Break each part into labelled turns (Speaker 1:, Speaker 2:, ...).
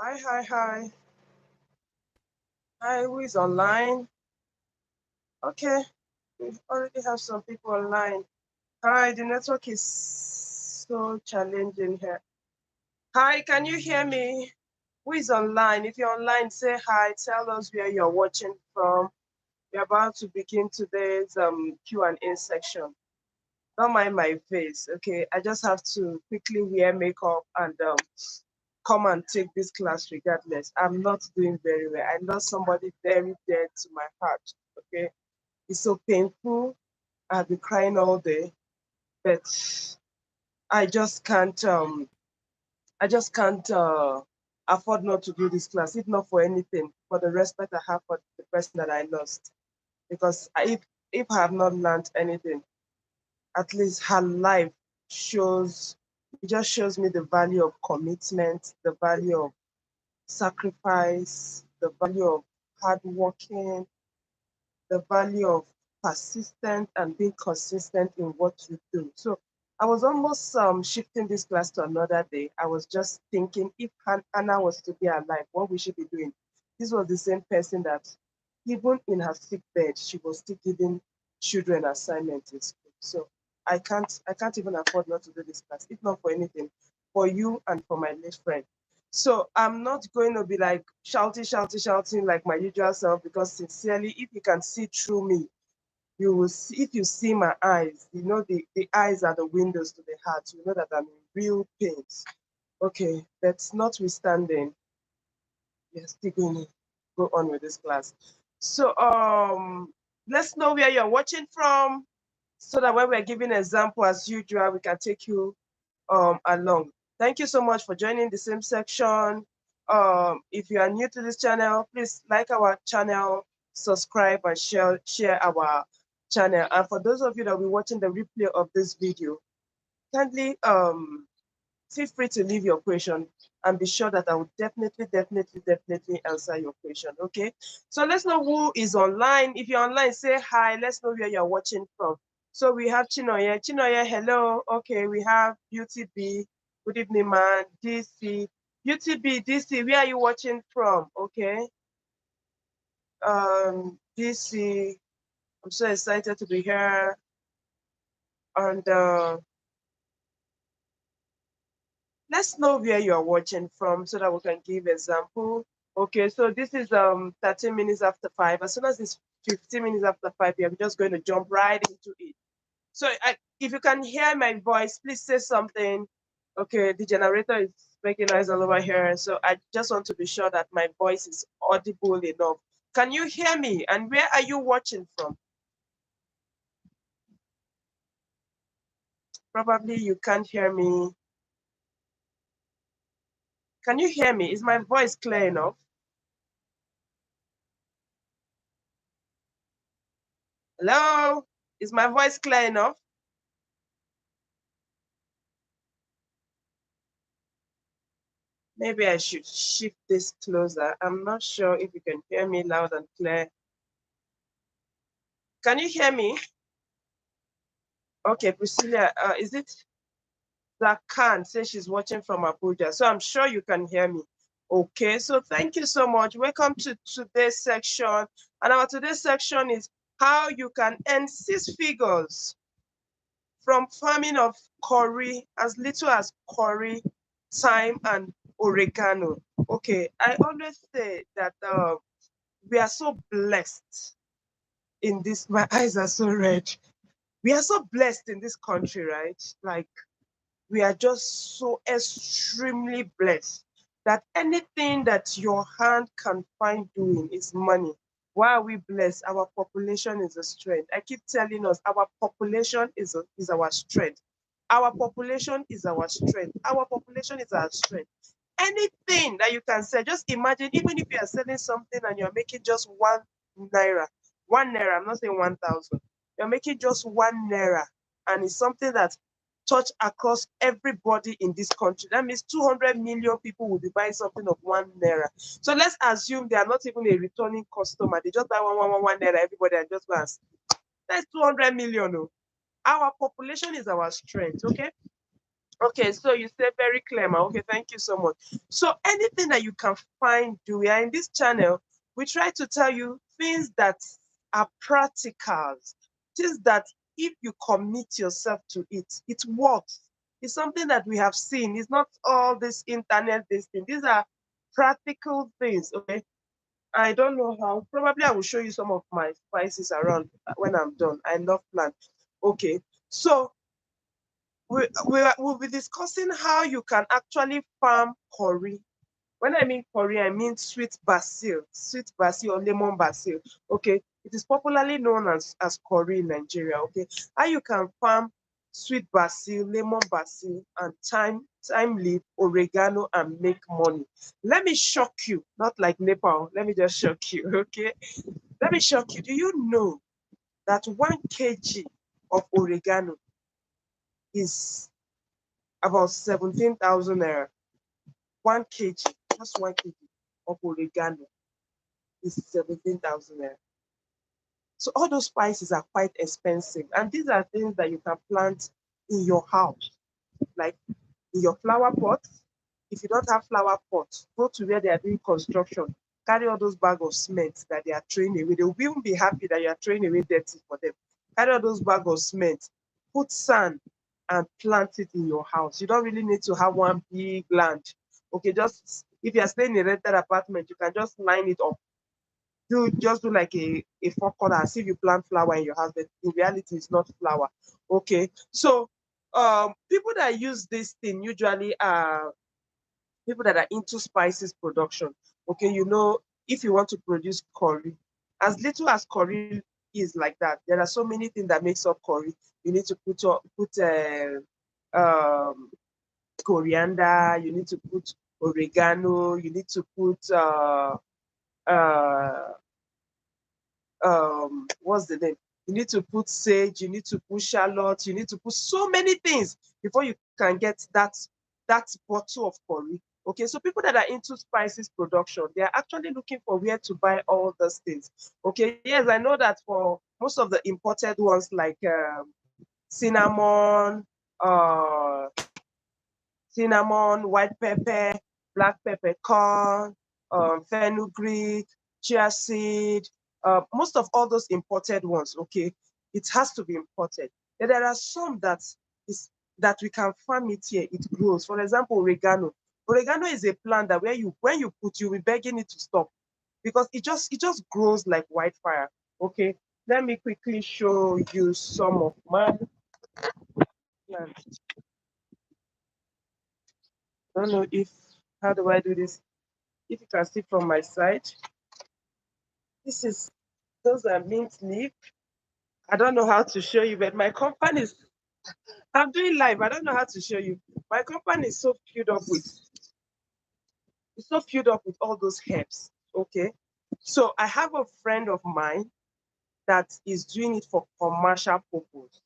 Speaker 1: Hi, hi, hi. Hi, who is online? Okay, we already have some people online. Hi, the network is so challenging here. Hi, can you hear me? Who is online? If you're online, say hi. Tell us where you're watching from. We're about to begin today's Q&A section. Don't mind my face, okay? I just have to quickly wear makeup and come and take this class regardless. I'm not doing very well. I lost somebody very dear to my heart, okay? It's so painful. I've been crying all day, but I just can't afford not to do this class, if not for anything, for the respect I have for the person that I lost. Because if I have not learned anything, at least her life shows it just shows me the value of commitment, the value of sacrifice, the value of hard working, the value of persistent and being consistent in what you do. So I was almost shifting this class to another day. I was just thinking if Anna was to be alive, what we should be doing. This was the same person that even in her sick bed, she was still giving children assignments in school. So I can't even afford not to do this class, if not for anything, for you and for my late friend. So I'm not going to be like shouting, shouting, shouting like my usual self, because sincerely, if you can see through me, you will see. If you see my eyes, you know the eyes are the windows to the heart. You know that I'm in real pain. Okay, that's notwithstanding, we're still going to go on with this class. So let's know where you're watching from, so that when we're giving an example as usual, we can take you along. Thank you so much for joining the same section. If you are new to this channel, please like our channel, subscribe, and share our channel. And for those of you that will be watching the replay of this video, kindly feel free to leave your question and be sure that I will definitely answer your question. Okay, so let's know who is online. If you're online, say hi. Let's know where you're watching from. So we have Chinoye. Chinoye, hello. Okay, we have Beauty B. Good evening, man. DC. Beauty B, DC, where are you watching from? Okay. DC, I'm so excited to be here. And let's know where you're watching from so that we can give example. Okay, so this is 13 minutes after 5. As soon as it's 15 minutes after 5, you're just going to jump right into it. So if you can hear my voice, please say something. Okay, the generator is making noise all over here. So I just want to be sure that my voice is audible enough. Can you hear me? And where are you watching from? Probably you can't hear me. Can you hear me? Is my voice clear enough? Hello? Is my voice clear enough? Maybe I should shift this closer. I'm not sure if you can hear me loud and clear. Can you hear me? Okay, Priscilla, is it Zakan says she's watching from Abuja? So I'm sure you can hear me. Okay, so thank you so much. Welcome to today's section. And our today's section is how you can earn 6 figures from farming of curry, as little as curry, thyme, and oregano. Okay, I always say that we are so blessed in this. My eyes are so red. We are so blessed in this country, right? Like, we are just so extremely blessed that anything that your hand can find doing is money. Why are we blessed? Our population is a strength. I keep telling us our population is our strength. Our population is our strength. Our population is our strength. Anything that you can sell, just imagine, even if you are selling something and you're making just 1 naira, 1 naira, I'm not saying 1,000, you're making just 1 naira, and it's something that touch across everybody in this country. That means 200 million people will be buying something of 1 naira. So let's assume they are not even a returning customer. They just buy one naira, everybody, and just go and that's 200 million. Oh. Our population is our strength, okay? Okay, so you say very clear, ma. Okay, thank you so much. So anything that you can find, we are in this channel, we try to tell you things that are practical, things that if you commit yourself to it, it works. It's something that we have seen. It's not all this internet, this thing. These are practical things, okay? I don't know how. Probably I will show you some of my spices around when I'm done. I love plants. Okay, so we'll be discussing how you can actually farm curry. When I mean curry, I mean sweet basil or lemon basil. Okay, it is popularly known as curry in Nigeria. Okay, how you can farm sweet basil, lemon basil, and thyme leaf, oregano, and make money. Let me shock you, not like Nepal. Let me just shock you. Okay, let me shock you. Do you know that 1 kg of oregano is about 17,000 naira? 1 kg, just 1 kg of oregano is 17,000 naira. So all those spices are quite expensive. And these are things that you can plant in your house, like in your flower pot. If you don't have flower pot, go to where they are doing construction. Carry all those bags of cement that they are throwing away. They will even be happy that you are throwing away dirty for them. Carry all those bags of cement, put sand, and plant it in your house. You don't really need to have one big land. Okay, just if you are staying in a rented apartment, you can just line it up. Do like a four corner as if you plant flower in your house, but in reality, it's not flower. Okay, so people that use this thing usually are people that are into spices production. Okay, if you want to produce curry, as little as curry is like that, there are so many things that makes up curry. You need to put coriander, you need to put oregano, you need to put uh, what's the name? You need to put sage, you need to put shallot, you need to put so many things before you can get that bottle of curry. Okay, so people that are into spices production, they are actually looking for where to buy all those things. Okay, yes, I know that for most of the imported ones like cinnamon, uh, white pepper, black peppercorn, fenugreek, chia seed, most of all those imported ones, okay, it has to be imported. And there are some is that we can farm it here, it grows. For example, oregano. Oregano is a plant that when you put, you'll be begging it to stop because it just grows like wildfire. Okay, let me quickly show you some of my plants. I don't know if how do I do this? If you can see from my side, this is those are mint leaf. I don't know how to show you, but my company is I'm doing live. I don't know how to show you. My company is so filled up with all those herbs. Okay. So I have a friend of mine that is doing it for commercial purpose.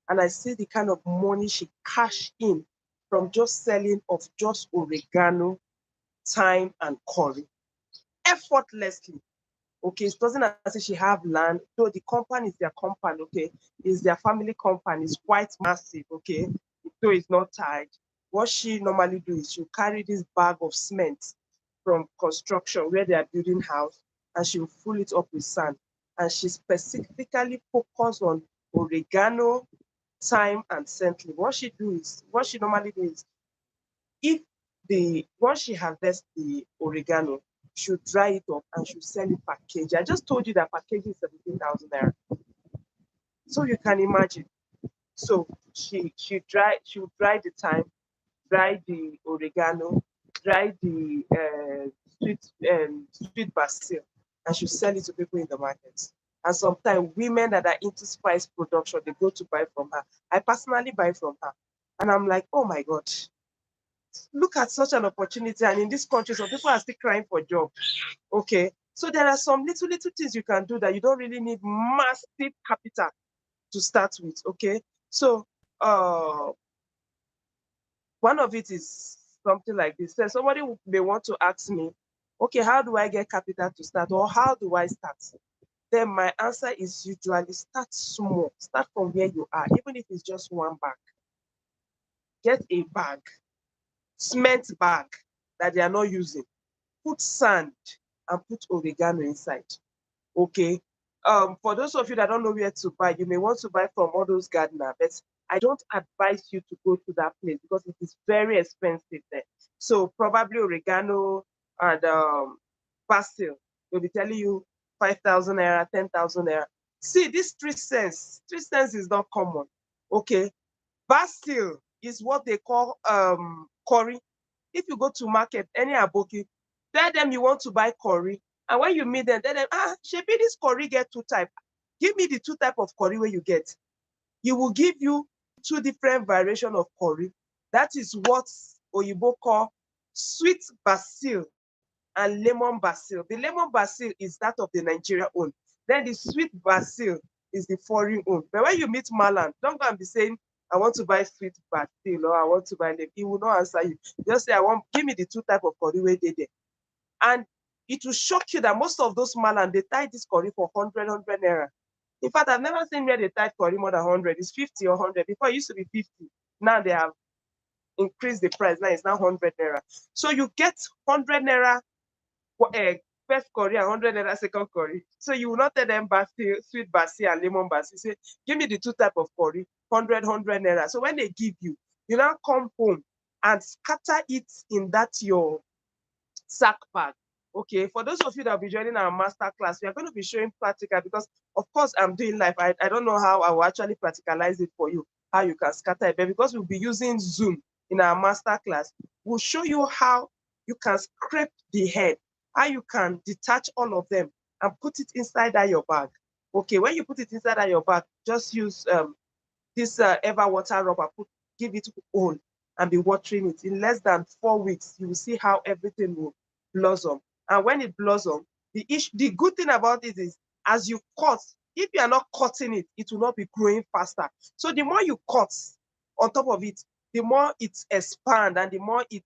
Speaker 1: And I see the kind of money she cash in from just selling of just oregano, thyme, and curry effortlessly. Okay, it doesn't as if she have land, though the company is their company, okay, is their family company, it's quite massive, okay, though it's not tied. What she normally do is she'll carry this bag of cement from construction where they are building house, and she'll fill it up with sand. And she specifically focus on oregano, thyme, and scent leaf. What she normally do is if the once she harvests the oregano, she'll dry it up and she'll sell it package. I just told you that packaging is 17,000 naira. So you can imagine. So she'll dry the thyme, dry the oregano, dry the sweet basil, and she'll sell it to people in the market. And sometimes women that are into spice production, they go to buy from her. I personally buy from her. And I'm like, oh my God, look at such an opportunity. And in this country, some people are still crying for job. Okay. So there are some little things you can do that you don't really need massive capital to start with. Okay. So one of it is something like this. So somebody may want to ask me, okay, how do I get capital to start? Or how do I start? Then my answer is usually start small. Start from where you are, even if it's just one bag. get a bag, cement bag that they are not using. Put sand and put oregano inside. Okay. For those of you that don't know where to buy, you may want to buy from all those gardeners, but I don't advise you to go to that place because it is very expensive there. So probably oregano and basil, they'll be telling you 5,000 naira, 10,000 naira. See, this 3 cents, 3 cents is not common. Okay. Basil is what they call curry. If you go to market, any aboki, tell them you want to buy curry. And when you meet them, tell them, shebi this curry get 2 type. Give me the 2 type of curry where you get. You will give you 2 different variation of curry. That is what Oyibo call sweet basil and lemon basil. The lemon basil is that of the Nigeria own. Then the sweet basil is the foreign own. But when you meet Malan, don't go and be saying, I want to buy sweet basil or I want to buy lemon. He will not answer you. Just say, give me the 2 type of curry where they there. And it will shock you that most of those Malan, they tie this curry for 100 naira. In fact, I've never seen where they tie curry more than 100. It's 50 or 100. Before it used to be 50. Now they have increased the price. Now it's now 100 naira. So you get 100 naira first curry and 100 naira second curry. So you will not tell them basil, sweet basil and lemon basil. Say, give me the 2 type of curry, 100 naira. So when they give you, you now come home and scatter it in that your sack bag. Okay, for those of you that will be joining our master class, we are going to be showing practical because, of course, I'm doing live. I don't know how I will actually practicalize it for you, how you can scatter it. But because we'll be using Zoom in our master class, we'll show you how you can scrape the head, how you can detach all of them and put it inside that your bag. Okay, when you put it inside that your bag, just use this ever water rubber, give it all and be watering it. In less than 4 weeks, you will see how everything will blossom. And when it blossoms, the good thing about it is as you cut, if you are not cutting it, it will not be growing faster. So the more you cut on top of it, the more it expands and the more it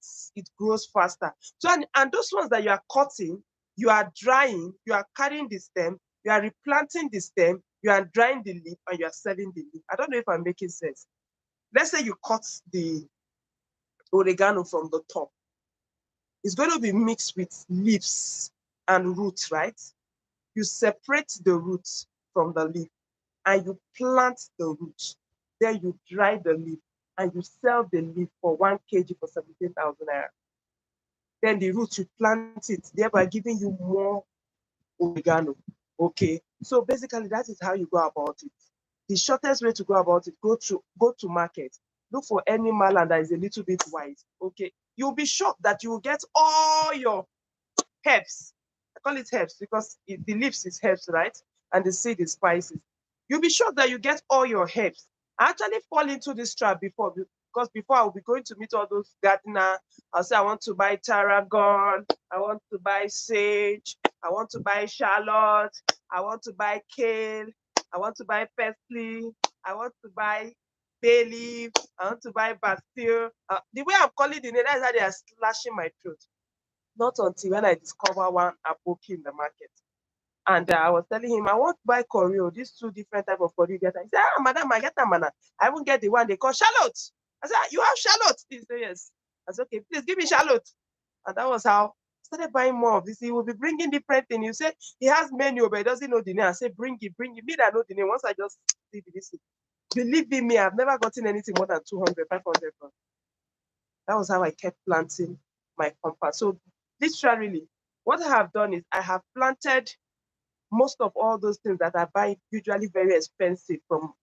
Speaker 1: grows faster. So and those ones that you are cutting, you are drying, you are carrying the stem, you are replanting the stem, you are drying the leaf, and you are selling the leaf. I don't know if I'm making sense. Let's say you cut the oregano from the top. It's going to be mixed with leaves and roots, right? You separate the roots from the leaf and you plant the roots. Then you dry the leaf and you sell the leaf for 1 kg for 17,000 naira. Then the roots, you plant it, thereby giving you more oregano. Okay, so basically that is how you go about it. The shortest way to go about it, go to market, look for any malland that is a little bit wide. Okay, you'll be shocked that you will get all your herbs. I call it herbs because the leaves is herbs, right? And the seed is spices. You'll be shocked that you get all your herbs. I actually fall into this trap before because before I will be going to meet all those gardener. I'll say I want to buy tarragon, I want to buy sage, I want to buy shallot, I want to buy kale, I want to buy parsley, I want to buy bay leaf, I want to buy basil. The way I'm calling the name, that's how they are slashing my throat. Not until when I discover one aboki in the market. And I was telling him, I want to buy curry, these 2 different type of curry. He said, madam, I get that, man. I won't get the one they call shallot. I said, you have shallot? He said, yes. I said, okay, please give me shallot. And that was how I started buying more of this. He will be bringing different things. You say he has menu, but he doesn't know the name. I say, bring it. Me that know the name. Once I just see this, believe in me, I've never gotten anything more than 200, 500. That was how I kept planting my compound. So literally, what I have done is I have planted most of all those things that I buy usually very expensive from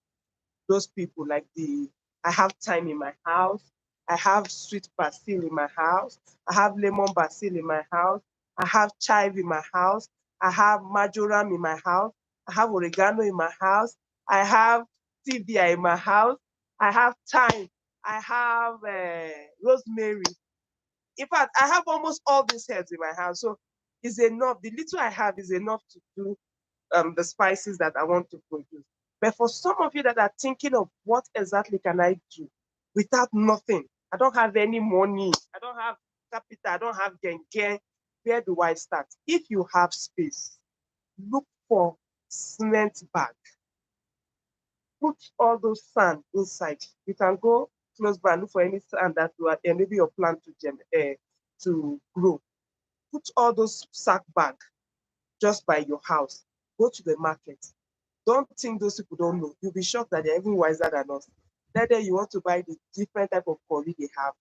Speaker 1: those people. Like I have thyme in my house, I have sweet basil in my house, I have lemon basil in my house, I have chive in my house, I have marjoram in my house, I have oregano in my house, I have stevia in my house, I have thyme, I have rosemary. In fact, I have almost all these herbs in my house. So it's enough. The little I have is enough to do the spices that I want to produce. But for some of you that are thinking of what exactly can I do without nothing, I don't have any money, I don't have capital, I don't have gen, where do I start? If you have space, look for cement bag. Put all those sand inside. You can go close by and look for any sand that will enable your plant to grow. Put all those sack bag just by your house. Go to the market. Don't think those people don't know. You'll be shocked that they're even wiser than us. Then you want to buy the different type of curry they have.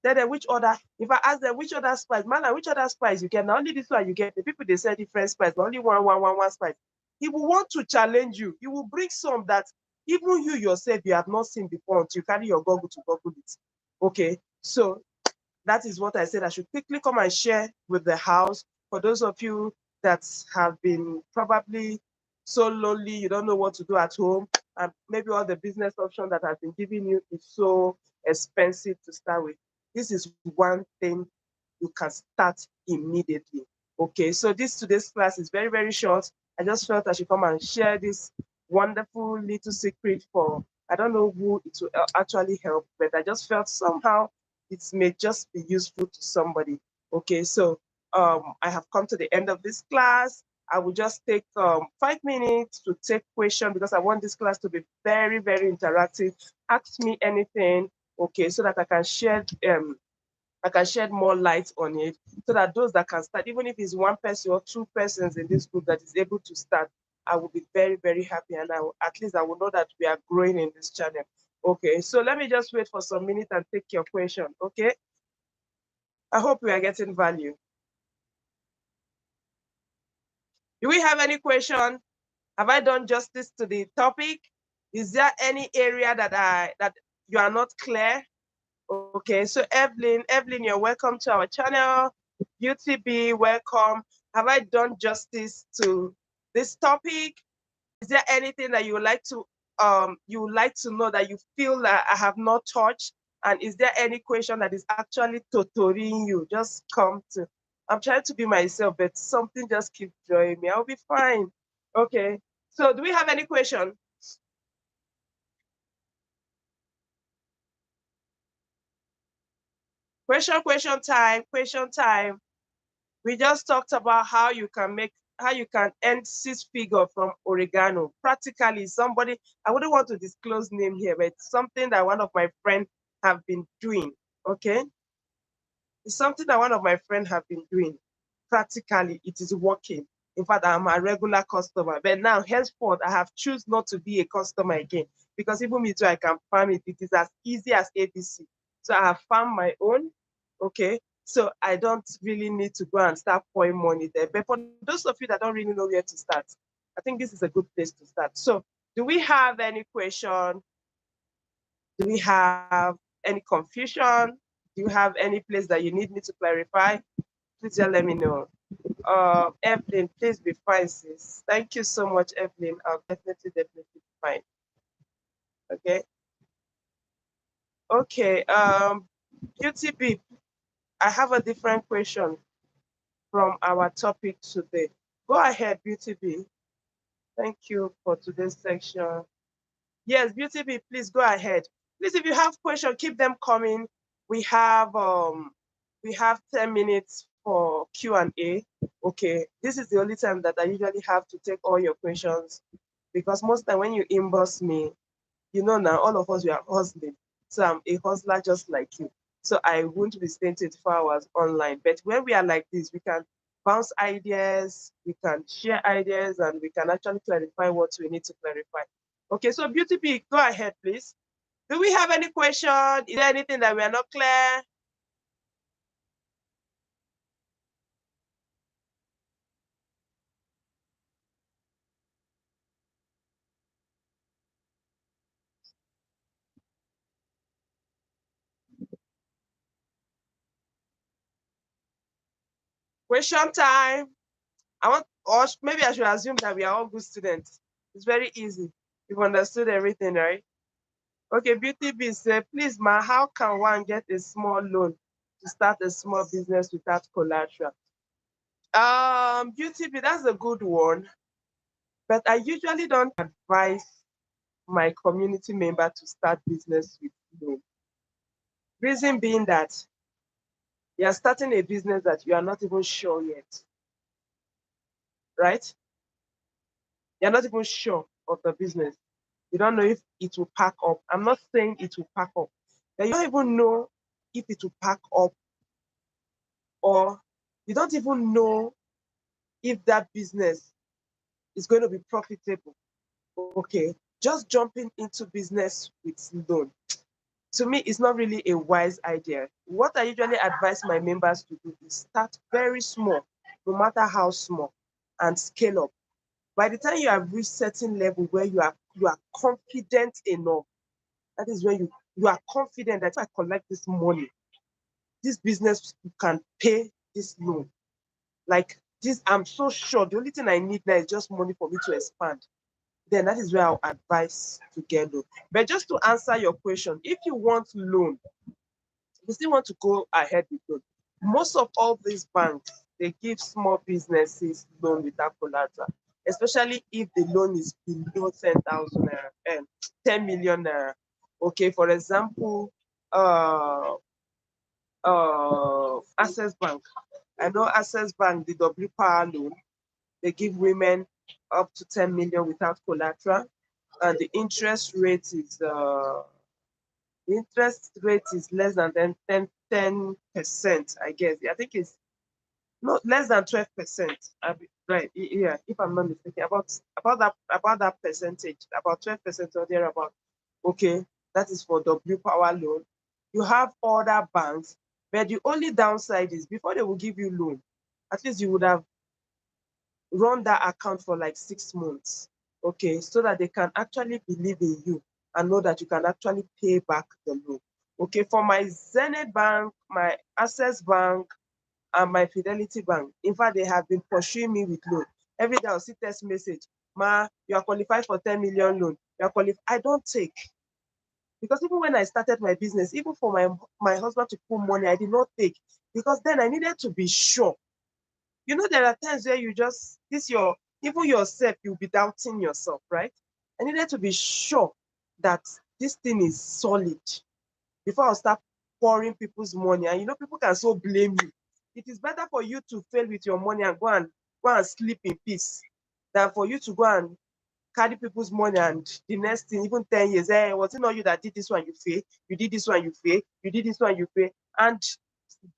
Speaker 1: Then which other, if I ask them which other spice, man, which other spice you get, not only this one you get, the people they sell different spice, but only one spice. He will want to challenge you. He will bring some that even you yourself you have not seen before until you carry your Google to Google it. Okay, so that is what I said. I should quickly come and share with the house for those of you that have been probably so lonely, you don't know what to do at home, and maybe all the business option that I've been giving you is so expensive to start with. This is one thing you can start immediately. Okay, so today's class is very, very short. I just felt I should come and share this wonderful little secret for, I don't know who it will actually help, but I just felt somehow it may just be useful to somebody. Okay, so I have come to the end of this class. I will just take 5 minutes to take questions because I want this class to be very, very interactive. Ask me anything, okay, so that I can shed more light on it, so that those that can start, even if it's one person or two persons in this group that is able to start, I will be very, very happy, and at least I will know that we are growing in this channel. Okay, so let me just wait for some minutes and take your question. Okay, I hope we are getting value. Do we have any question? Have I done justice to the topic? Is there any area that you are not clear? Okay, so Evelyn, you're welcome to our channel. UTB, welcome. Have I done justice to this topic? Is there anything that you would like to know that you feel that I have not touched? And is there any question that is actually tutoring you? Just come to. I'm trying to be myself, but something just keeps drawing me. I'll be fine. Okay. So do we have any question? Question time. We just talked about how you can earn 6 figures from oregano. Practically, somebody, I wouldn't want to disclose name here, but it's something that one of my friends have been doing. Okay, it's something that one of my friends have been doing. Practically, it is working. In fact, I'm a regular customer, but now henceforth I have choose not to be a customer again, because even me too, I can farm it. It is as easy as ABC. So I have farmed my own. Okay, so I don't really need to go and start pouring money there. But for those of you that don't really know where to start, I think this is a good place to start. So do we have any question? Do we have any confusion? Do you have any place that you need me to clarify? Please just let me know. Evelyn, please be fine, sis. Thank you so much, Evelyn. I'll definitely be fine. Okay. Okay. UTB, I have a different question from our topic today. Go ahead, Beauty B. Thank you for today's section. Yes, Beauty B, please go ahead. Please, if you have questions, keep them coming. We have 10 minutes for Q&A. Okay, this is the only time that I usually have to take all your questions, because most of the time when you inbox me, you know now all of us we are hustling. So I'm a hustler just like you. So I won't be staying 24 hours online. But when we are like this, we can bounce ideas, we can share ideas, and we can actually clarify what we need to clarify. Okay, so Beauty B, go ahead, please. Do we have any question? Is there anything that we are not clear? Question time. Or maybe I should assume that we are all good students. It's very easy. You've understood everything, right? Okay, Beauty B said, please, ma, how can one get a small loan to start a small business without collateral? Beauty B, that's a good one. But I usually don't advise my community member to start business with loan. Reason being that you are starting a business that you are not even sure yet, right? You're not even sure of the business. You don't know if it will pack up. I'm not saying it will pack up, that you don't even know if it will pack up, or you don't even know if that business is going to be profitable. Okay, just jumping into business with loan, to me, it's not really a wise idea. What I usually advise my members to do is start very small, no matter how small, and scale up. By the time you have reached certain level where you are confident enough, that is when you are confident that if I collect this money, this business can pay this loan. Like this, I'm so sure the only thing I need now is just money for me to expand. Then that is where I'll advise to get loan. But just to answer your question, if you want loan, you still want to go ahead with loan. Most of all these banks, they give small businesses loan without collateral, especially if the loan is below 10,000 naira and 10 million naira. Okay, for example, Access Bank. I know Access Bank, the W Power loan, they give women up to 10 million without collateral, and the interest rate is less than 10%, I guess. I think it's not less than 12%. Right, yeah, if I'm not mistaken, about that percentage, about 12% or thereabout. Okay, that is for W Power loan. You have other banks, but the only downside is before they will give you loan, at least you would have run that account for like 6 months, okay, so that they can actually believe in you and know that you can actually pay back the loan. Okay, for my Zenith Bank, my Access Bank, and my Fidelity Bank, in fact, they have been pursuing me with loan. Every day I'll see text message, ma, you are qualified for 10 million loan. You are qualified. I don't take, because even when I started my business, even for my husband to put money, I did not take, because then I needed to be sure. There are times where you just this your even yourself, you'll be doubting yourself, right? I needed to be sure that this thing is solid before I start pouring people's money. And people can so blame you. It is better for you to fail with your money and go and sleep in peace than for you to go and carry people's money, and the next thing, even 10 years, was it not you that did this one, you fail? You did this one, you fail. You did this one, you fail. And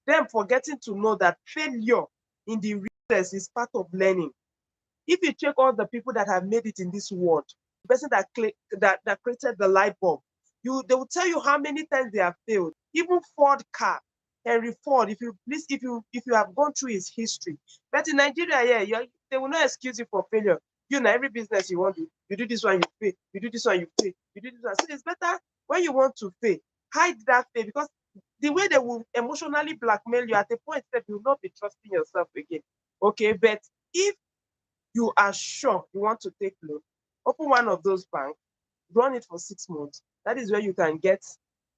Speaker 1: them forgetting to know that failure in the process is part of learning. If you check all the people that have made it in this world, the person that created the light bulb, they will tell you how many times they have failed. Even Ford car, Henry Ford, if you have gone through his history. But in Nigeria, yeah, they will not excuse you for failure. Every business you want to, you do this one, you fail. You do this one, you fail. You do this one. So it's better when you want to fail, hide that fail, because the way they will emotionally blackmail you, at a point that you will not be trusting yourself again. Okay, but if you are sure you want to take loan, open one of those banks, run it for 6 months. That is where you can get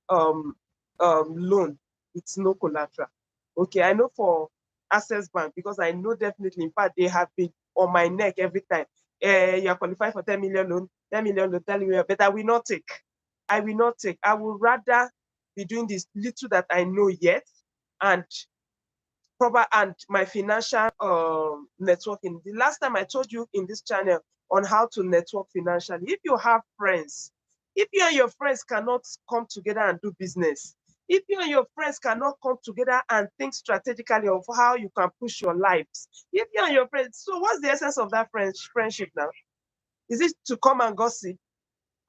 Speaker 1: um, loan with no collateral. Okay, I know for Access Bank, because I know definitely, in fact, they have been on my neck every time. You are qualified for 10 million loan, 10 million loan, 10 million, but I will not take. I will not take. I would rather be doing this little that I know yet, and my financial networking. The last time I told you in this channel on how to network financially, if you have friends, if you and your friends cannot come together and do business, if you and your friends cannot come together and think strategically of how you can push your lives, if you and your friends, so what's the essence of that friendship now? Is it to come and gossip,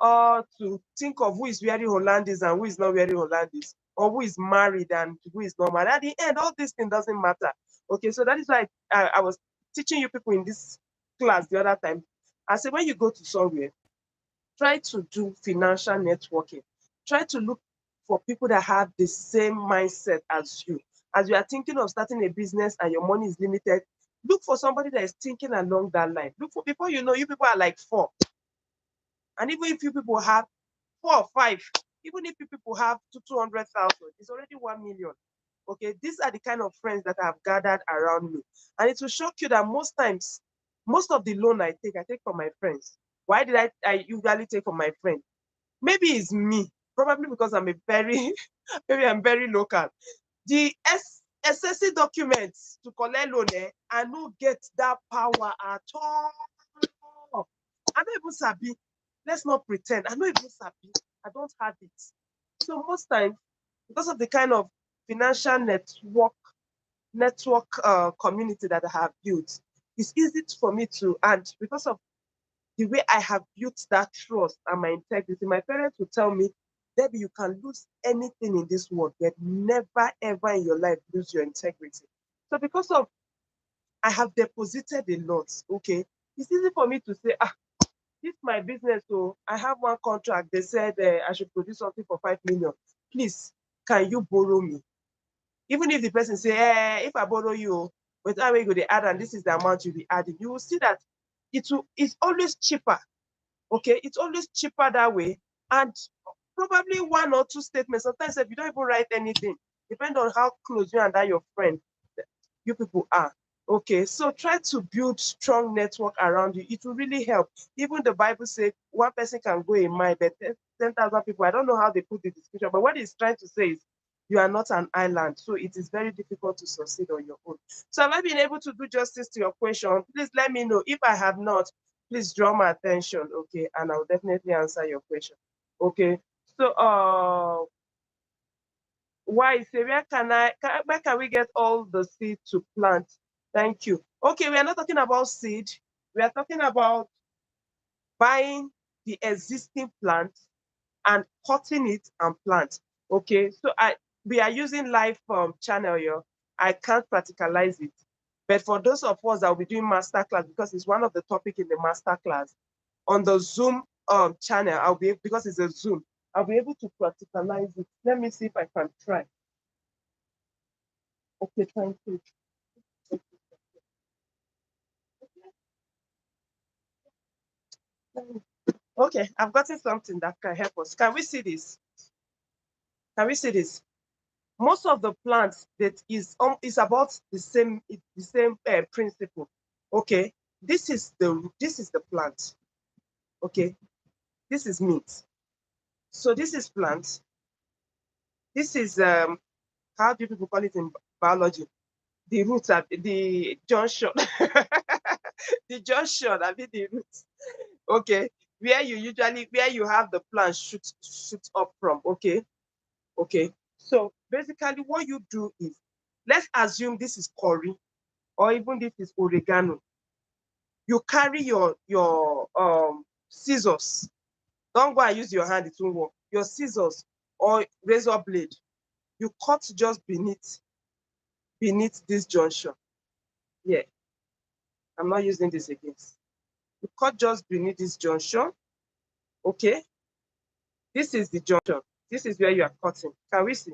Speaker 1: or to think of who is wearing Hollandis and who is not wearing Hollandis, or who is married and who is not married? At the end, all this thing doesn't matter. Okay, so that is why I was teaching you people in this class the other time. I said, when you go to somewhere, try to do financial networking. Try to look for people that have the same mindset as you. As you are thinking of starting a business and your money is limited, look for somebody that is thinking along that line. Look for, before you know, you people are like four. And even if you people have 4 or 5, even if you people have 200,000, it's already 1 million. Okay, these are the kind of friends that have gathered around me. And it will shock you that most times, most of the loan I take from my friends. Why did I usually take from my friend? Maybe it's me, probably because I'm maybe I'm very local. The SSC documents to collect loan, I don't get that power at all. I don't even sabi. Let's not pretend. I don't even sabi. I don't have it. So most times, because of the kind of financial network community that I have built, it's easy for me to, and because of the way I have built that trust and my integrity, my parents would tell me, Debbie, you can lose anything in this world, but never ever in your life lose your integrity. So because of I have deposited a lot, okay, it's easy for me to say, this my business, so I have one contract. They said I should produce something for 5 million. Please, can you borrow me? Even if the person say, if I borrow you, but that way you go to add, and this is the amount you'll be adding, you will see that it's always cheaper. Okay, it's always cheaper that way. And probably one or two statements. Sometimes if you don't even write anything, depend on how close you and that your friend, you people are. Okay, so try to build strong network around you. It will really help. Even the Bible says one person can go a mile, but 10,000 people. I don't know how they put the description, but what it's trying to say is you are not an island, so it is very difficult to succeed on your own. So have I been able to do justice to your question? Please let me know. If I have not, please draw my attention, okay, and I'll definitely answer your question. Okay, so why say where can we get all the seed to plant? Thank you. Okay, we are not talking about seed. We are talking about buying the existing plant and cutting it and plant. Okay, so we are using live channel here. I can't practicalize it. But for those of us that will be doing master class, because it's one of the topic in the master class, on the Zoom channel, I'll be, because it's a Zoom, I'll be able to practicalize it. Let me see if I can try. Okay, thank you. Okay, I've gotten something that can help us. Can we see this? Can we see this? Most of the plants that is about the same principle. Okay, this is the plant. Okay, this is meat. So this is plant. This is how do people call it in biology? The roots are the junction. The junction, I mean the roots. Okay, where you have the plant shoot up from. Okay, okay. So basically, what you do is, let's assume this is curry, or even this is oregano. You carry your scissors. Don't go and use your hand; it won't work. Your scissors or razor blade. You cut just beneath this junction. Yeah, I'm not using this again. You cut just beneath this junction. Okay, this is the junction. This is where you are cutting. Can we see?